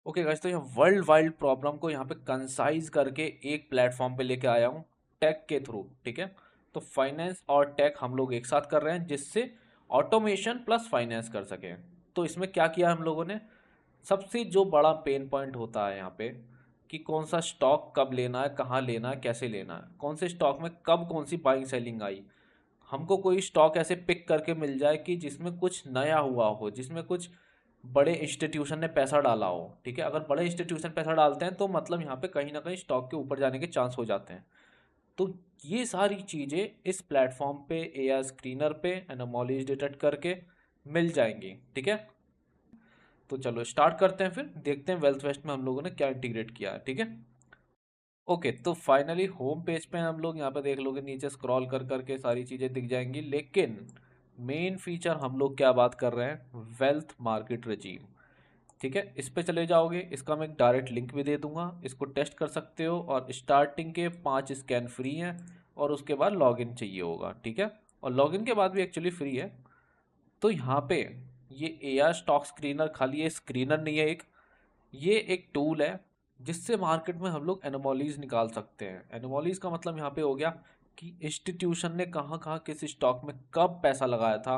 Okay guys, तो यहाँ world wide problem को यहाँ पे कंसाइज करके एक प्लेटफॉर्म पे लेके आया हूँ टेक के थ्रू। ठीक है, तो फाइनेंस और टेक हम लोग एक साथ कर रहे हैं जिससे ऑटोमेशन प्लस फाइनेंस कर सकें। तो इसमें क्या किया हम लोगों ने, सबसे जो बड़ा पेन पॉइंट होता है यहाँ पे कि कौन सा स्टॉक कब लेना है, कहाँ लेना है, कैसे लेना है, कौन से स्टॉक में कब कौन सी बाइंग सेलिंग आई। हमको कोई स्टॉक ऐसे पिक करके मिल जाए कि जिसमें कुछ नया हुआ हो, जिसमें कुछ बड़े इंस्टीट्यूशन ने पैसा डाला हो। ठीक है, अगर बड़े इंस्टीट्यूशन पैसा डालते हैं तो मतलब यहाँ पे कहीं ना कहीं स्टॉक के ऊपर जाने के चांस हो जाते हैं। तो ये सारी चीज़ें इस प्लेटफॉर्म पे एआई स्क्रीनर पे एनोमॉलीज डिटेक्ट करके मिल जाएंगी। ठीक है, तो चलो स्टार्ट करते हैं, फिर देखते हैं वेल्थ वेस्ट में हम लोगों ने क्या इंटीग्रेट किया है। ठीक है, ओके, तो फाइनली होम पेज पे हम लोग यहाँ पे देख लोगे, नीचे स्क्रॉल कर करके सारी चीज़ें दिख जाएंगी, लेकिन मेन फीचर हम लोग क्या बात कर रहे हैं, वेल्थ मार्केट रजीम। ठीक है, इस पे चले जाओगे, इसका मैं एक डायरेक्ट लिंक भी दे दूंगा, इसको टेस्ट कर सकते हो। और स्टार्टिंग के 5 स्कैन फ्री हैं और उसके बाद लॉगिन चाहिए होगा। ठीक है, और लॉगिन के बाद भी एक्चुअली फ्री है। तो यहाँ पे ये एआर स्टॉक स्क्रीनर खाली ये स्क्रीनर नहीं है, ये एक टूल है जिससे मार्केट में हम लोग एनोमॉलीज निकाल सकते हैं। एनोमॉलीज का मतलब यहाँ पे हो गया कि इंस्टीट्यूशन ने कहाँ कहाँ किस स्टॉक में कब पैसा लगाया था,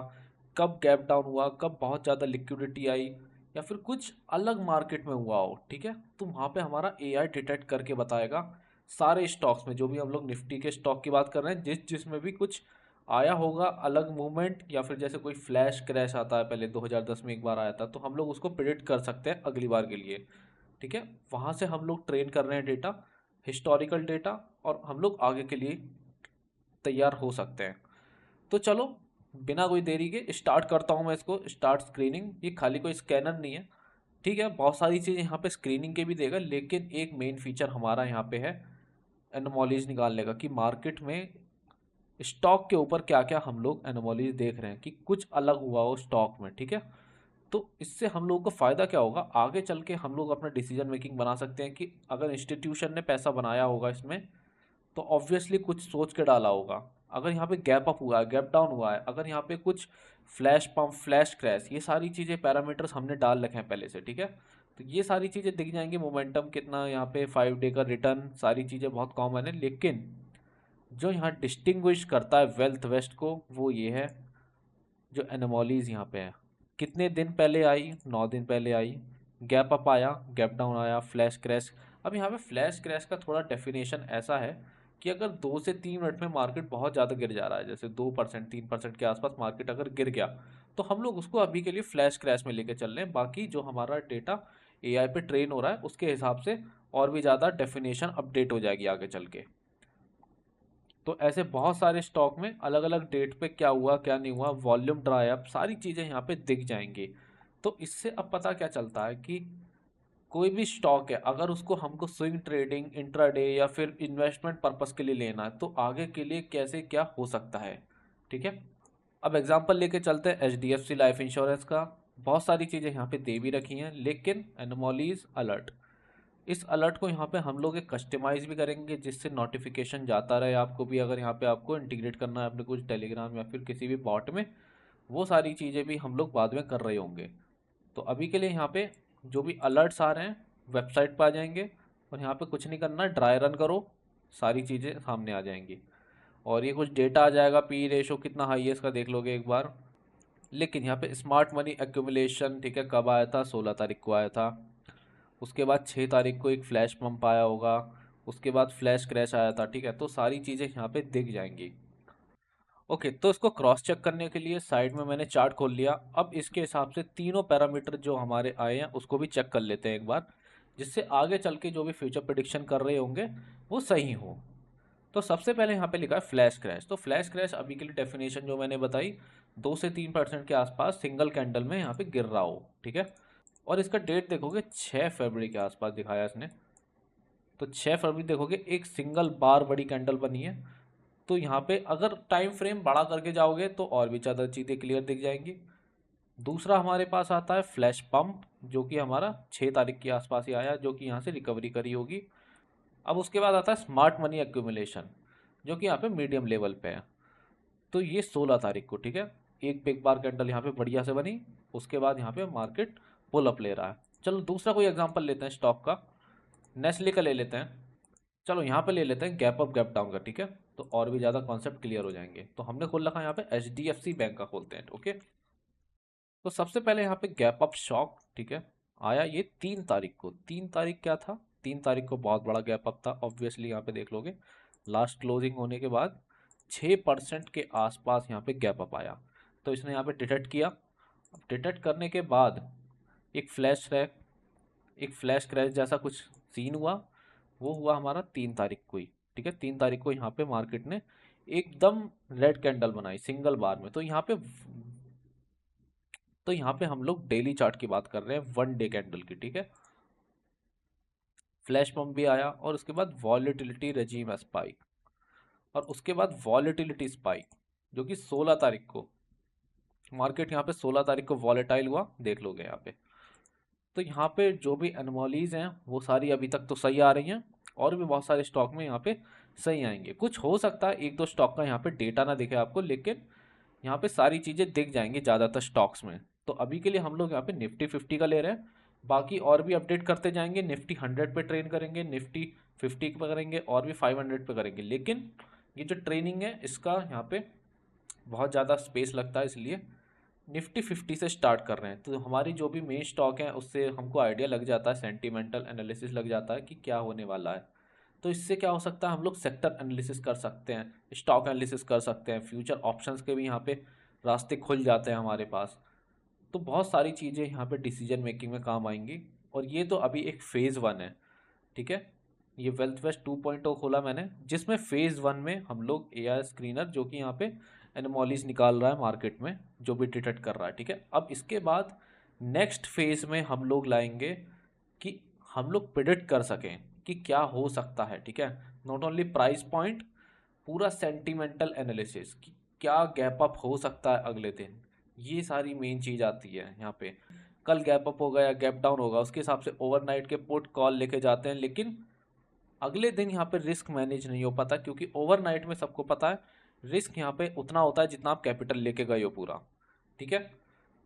कब गैप डाउन हुआ, कब बहुत ज़्यादा लिक्विडिटी आई, या फिर कुछ अलग मार्केट में हुआ हो। ठीक है, तो वहाँ पे हमारा एआई डिटेक्ट करके बताएगा सारे स्टॉक्स में, जो भी हम लोग निफ्टी के स्टॉक की बात कर रहे हैं, जिसमें भी कुछ आया होगा अलग मूवमेंट, या फिर जैसे कोई फ्लैश क्रैश आता है, पहले 2010 में एक बार आया था, तो हम लोग उसको प्रिडिक्ट कर सकते हैं अगली बार के लिए। ठीक है, वहाँ से हम लोग ट्रेन कर रहे हैं डेटा, हिस्टोरिकल डेटा, और हम लोग आगे के लिए तैयार हो सकते हैं। तो चलो बिना कोई देरी के स्टार्ट करता हूँ मैं इसको, स्टार्ट स्क्रीनिंग। ये खाली कोई स्कैनर नहीं है, ठीक है, बहुत सारी चीज़ें यहाँ पे स्क्रीनिंग के भी देगा, लेकिन एक मेन फीचर हमारा यहाँ पे है एनोमॉलीज निकालने का, कि मार्केट में स्टॉक के ऊपर क्या क्या हम लोग एनोमॉलीज देख रहे हैं कि कुछ अलग हुआ हो स्टॉक में। ठीक है, तो इससे हम लोगों को फ़ायदा क्या होगा, आगे चल के हम लोग अपना डिसीजन मेकिंग बना सकते हैं कि अगर इंस्टीट्यूशन ने पैसा बनाया होगा इसमें, तो ऑब्वियसली कुछ सोच के डाला होगा। अगर यहाँ पे गैप अप हुआ है, गैप डाउन हुआ है, अगर यहाँ पे कुछ फ्लैश पंप, फ्लैश क्रैश, ये सारी चीज़ें पैरामीटर्स हमने डाल रखे हैं पहले से। ठीक है, तो ये सारी चीज़ें दिख जाएंगी, मोमेंटम कितना, यहाँ पे 5 डे का रिटर्न, सारी चीज़ें बहुत कॉमन है। लेकिन जो यहाँ डिस्टिंग्विश करता है वेल्थ वेस्ट को, वो ये है जो एनोमॉलीज यहाँ पे है। कितने दिन पहले आई, 9 दिन पहले आई, गैप अप आया, गैप डाउन आया, फ्लैश क्रैश। अब यहाँ पे फ्लैश क्रैश का थोड़ा डेफिनेशन ऐसा है कि अगर 2 से 3 मिनट में मार्केट बहुत ज़्यादा गिर जा रहा है, जैसे 2% 3% के आसपास मार्केट अगर गिर गया, तो हम लोग उसको अभी के लिए फ्लैश क्रैश में लेके चल रहे हैं। बाकी जो हमारा डेटा एआई पे ट्रेन हो रहा है उसके हिसाब से और भी ज़्यादा डेफिनेशन अपडेट हो जाएगी आगे चल के। तो ऐसे बहुत सारे स्टॉक में अलग अलग डेट पे क्या हुआ क्या नहीं हुआ, वॉल्यूम ड्राई अप, सारी चीज़ें यहाँ पे दिख जाएंगी। तो इससे अब पता क्या चलता है कि कोई भी स्टॉक है, अगर उसको हमको स्विंग ट्रेडिंग, इंट्राडे या फिर इन्वेस्टमेंट पर्पस के लिए लेना है, तो आगे के लिए कैसे क्या हो सकता है। ठीक है, अब एग्जांपल लेके चलते हैं एचडीएफसी लाइफ इंश्योरेंस का। बहुत सारी चीज़ें यहाँ पे दे भी रखी हैं, लेकिन एनोमॉलीज अलर्ट, इस अलर्ट को यहाँ पे हम लोग एक कस्टमाइज भी करेंगे जिससे नोटिफिकेशन जाता रहे आपको भी, अगर यहाँ पे आपको इंटीग्रेट करना है अपने कुछ टेलीग्राम या फिर किसी भी बॉट में, वो सारी चीज़ें भी हम लोग बाद में कर रहे होंगे। तो अभी के लिए यहाँ पे जो भी अलर्ट्स आ रहे हैं वेबसाइट पर आ जाएंगे, और यहाँ पे कुछ नहीं करना, ड्राई रन करो, सारी चीज़ें सामने आ जाएंगी, और ये कुछ डेटा आ जाएगा, पी रेशो कितना हाई है इसका देख लोगे एक बार। लेकिन यहाँ पे स्मार्ट मनी एक्यूमुलेशन, ठीक है, कब आया था, 16 तारीख को आया था। उसके बाद 6 तारीख को एक फ्लैश पंप आया होगा, उसके बाद फ्लैश क्रैश आया था। ठीक है, तो सारी चीज़ें यहाँ पे दिख जाएंगी। ओके, तो इसको क्रॉस चेक करने के लिए साइड में मैंने चार्ट खोल लिया। अब इसके हिसाब से तीनों पैरामीटर जो हमारे आए हैं उसको भी चेक कर लेते हैं एक बार, जिससे आगे चल के जो भी फ्यूचर प्रिडिक्शन कर रहे होंगे वो सही हो। तो सबसे पहले यहाँ पे लिखा है फ्लैश क्रैश। तो फ्लैश क्रैश अभी के लिए डेफिनेशन जो मैंने बताई, 2 से 3% के आसपास सिंगल कैंडल में यहाँ पे गिर रहा हो। ठीक है, और इसका डेट देखोगे 6 फरवरी के आसपास दिखाया इसने। तो 6 फरवरी देखोगे एक सिंगल बार बड़ी कैंडल बनी है। तो यहाँ पे अगर टाइम फ्रेम बड़ा करके जाओगे तो और भी ज़्यादा चीज़ें क्लियर दिख जाएंगी। दूसरा हमारे पास आता है फ्लैश पंप, जो कि हमारा 6 तारीख के आसपास ही आया, जो कि यहाँ से रिकवरी करी होगी। अब उसके बाद आता है स्मार्ट मनी एक्यूमुलेशन, जो कि यहाँ पे मीडियम लेवल पे है। तो ये 16 तारीख को, ठीक है, एक बिग बार कैंडल यहाँ पे बढ़िया से बनी, उसके बाद यहाँ पे मार्केट पुल अप ले रहा है। चलो दूसरा कोई एग्जांपल लेते हैं स्टॉक का, नेस्ले का ले लेते हैं। चलो यहाँ पे ले लेते हैं गैप अप गैप डाउन का, ठीक है, तो और भी ज़्यादा कॉन्सेप्ट क्लियर हो जाएंगे। तो हमने खोल रखा है यहाँ पे HDFC बैंक का, खोलते हैं, ओके। तो सबसे पहले यहाँ पे गैप अप शॉक, ठीक है, आया ये 3 तारीख को। 3 तारीख क्या था, 3 तारीख को बहुत बड़ा गैप अप था ऑब्वियसली, यहाँ पे देख लोगे लास्ट क्लोजिंग होने के बाद 6% के आसपास यहाँ पे गैप अप आया। तो इसने यहाँ पे डिटेक्ट किया। अब डिटेक्ट करने के बाद एक फ्लैश क्रैश जैसा कुछ सीन हुआ। वो हुआ हमारा 3 तारीख को ही, ठीक है। 3 तारीख को यहाँ पे मार्केट ने एकदम रेड कैंडल बनाई सिंगल बार में। तो यहाँ पे हम लोग डेली चार्ट की बात कर रहे हैं, 1 डे कैंडल की, ठीक है। फ्लैश पंप भी आया और उसके बाद वॉलेटिलिटी रेजिम स्पाइक, और उसके बाद वॉलेटिलिटी स्पाइक जो कि 16 तारीख को, मार्केट यहाँ पे 16 तारीख को वॉलेटाइल हुआ, देख लोगे यहाँ पे। तो यहाँ पे जो भी एनोमलीज हैं वो सारी अभी तक तो सही आ रही हैं, और भी बहुत सारे स्टॉक में यहाँ पे सही आएंगे। कुछ हो सकता है एक दो स्टॉक का यहाँ पे डेटा ना दिखे आपको, लेकिन यहाँ पे सारी चीज़ें दिख जाएंगी ज़्यादातर स्टॉक्स में। तो अभी के लिए हम लोग यहाँ पे निफ्टी 50 का ले रहे हैं, बाकी और भी अपडेट करते जाएंगे। निफ्टी 100 पे ट्रेन करेंगे, निफ्टी 50 पे करेंगे, और भी 500 पे करेंगे। लेकिन ये जो ट्रेनिंग है इसका यहाँ पे बहुत ज़्यादा स्पेस लगता है, इसलिए निफ्टी 50 से स्टार्ट कर रहे हैं। तो हमारी जो भी मेन स्टॉक है उससे हमको आइडिया लग जाता है, सेंटिमेंटल एनालिसिस लग जाता है कि क्या होने वाला है। तो इससे क्या हो सकता है, हम लोग सेक्टर एनालिसिस कर सकते हैं, स्टॉक एनालिसिस कर सकते हैं, फ्यूचर ऑप्शंस के भी यहाँ पे रास्ते खुल जाते हैं हमारे पास। तो बहुत सारी चीज़ें यहाँ पे डिसीजन मेकिंग में काम आएंगी। और ये तो अभी एक फ़ेज़ 1 है, ठीक है। ये वेल्थ वेस्ट 2.0 खोला मैंने, जिसमें फ़ेज़ 1 में हम लोग AI स्क्रीनर जो कि यहाँ पे एनोमॉलीज निकाल रहा है मार्केट में, जो भी डिटेक्ट कर रहा है, ठीक है। अब इसके बाद नेक्स्ट फेज़ में हम लोग लाएंगे कि हम लोग प्रिडिक्ट कर सकें कि क्या हो सकता है, ठीक है। नॉट ओनली प्राइस पॉइंट, पूरा सेंटिमेंटल एनालिसिस कि क्या गैप अप हो सकता है अगले दिन। ये सारी मेन चीज़ आती है यहाँ पे। कल गैप अप होगा या गैप डाउन होगा उसके हिसाब से ओवरनाइट के पुट कॉल लेके जाते हैं, लेकिन अगले दिन यहाँ पे रिस्क मैनेज नहीं हो पाता, क्योंकि ओवरनाइट में सबको पता है रिस्क यहाँ पे उतना होता है जितना आप कैपिटल लेके गए हो पूरा, ठीक है।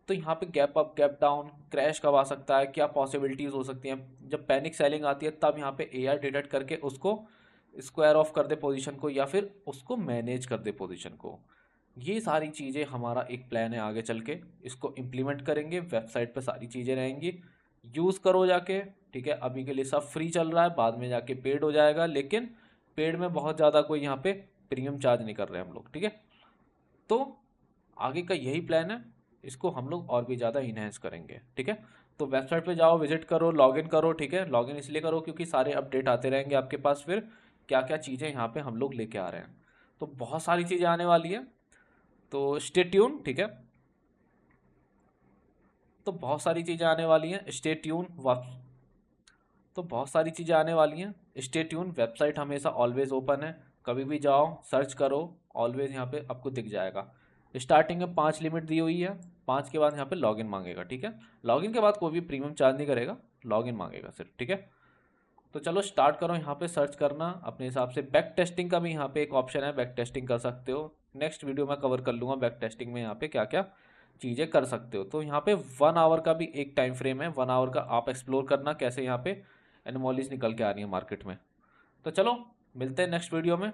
तो यहाँ पे gap up gap down, crash कब आ सकता है, क्या पॉसिबिलिटीज़ हो सकती हैं। जब पैनिक सेलिंग आती है तब यहाँ पे AI डिटेक्ट करके उसको स्क्वायर ऑफ कर दे पोजीशन को, या फिर उसको मैनेज कर दे पोजीशन को। ये सारी चीज़ें हमारा एक प्लान है आगे चल के, इसको इम्प्लीमेंट करेंगे। वेबसाइट पे सारी चीज़ें रहेंगी, यूज़ करो जाके, ठीक है। अभी के लिए सब फ्री चल रहा है, बाद में जाके पेड हो जाएगा, लेकिन पेड में बहुत ज़्यादा कोई यहाँ पे प्रीमियम चार्ज नहीं कर रहे हम लोग, ठीक है। तो आगे का यही प्लान है, इसको हम लोग और भी ज़्यादा इन्हेंस करेंगे, ठीक है। तो वेबसाइट पे जाओ, विजिट करो, लॉगिन करो, ठीक है। लॉगिन इसलिए करो क्योंकि सारे अपडेट आते रहेंगे आपके पास, फिर क्या क्या चीज़ें यहाँ पे हम लोग लेके आ रहे हैं। तो बहुत सारी चीज़ें आने वाली है, तो स्टे ट्यून, ठीक है। तो बहुत सारी चीज़ें आने वाली हैं, स्टे ट्यून। तो बहुत सारी चीज़ें आने वाली हैं, स्टे ट्यून। वेबसाइट हमेशा ऑलवेज ओपन है, कभी भी जाओ सर्च करो, ऑलवेज यहाँ पे आपको दिख जाएगा। स्टार्टिंग में 5 लिमिट दी हुई है, 5 के बाद यहाँ पे लॉगिन मांगेगा, ठीक है। लॉगिन के बाद कोई भी प्रीमियम चार्ज नहीं करेगा, लॉगिन मांगेगा सिर्फ, ठीक है। तो चलो स्टार्ट करो, यहाँ पे सर्च करना अपने हिसाब से। बैक टेस्टिंग का भी यहाँ पे एक ऑप्शन है, बैक टेस्टिंग कर सकते हो। नेक्स्ट वीडियो में कवर कर लूँगा बैक टेस्टिंग में यहाँ पे क्या क्या चीज़ें कर सकते हो। तो यहाँ पे 1 आवर का भी एक टाइम फ्रेम है, 1 आवर का आप एक्सप्लोर करना कैसे यहाँ पे एनोमॉलीज निकल के आ रही है मार्केट में। तो चलो मिलते हैं नेक्स्ट वीडियो में।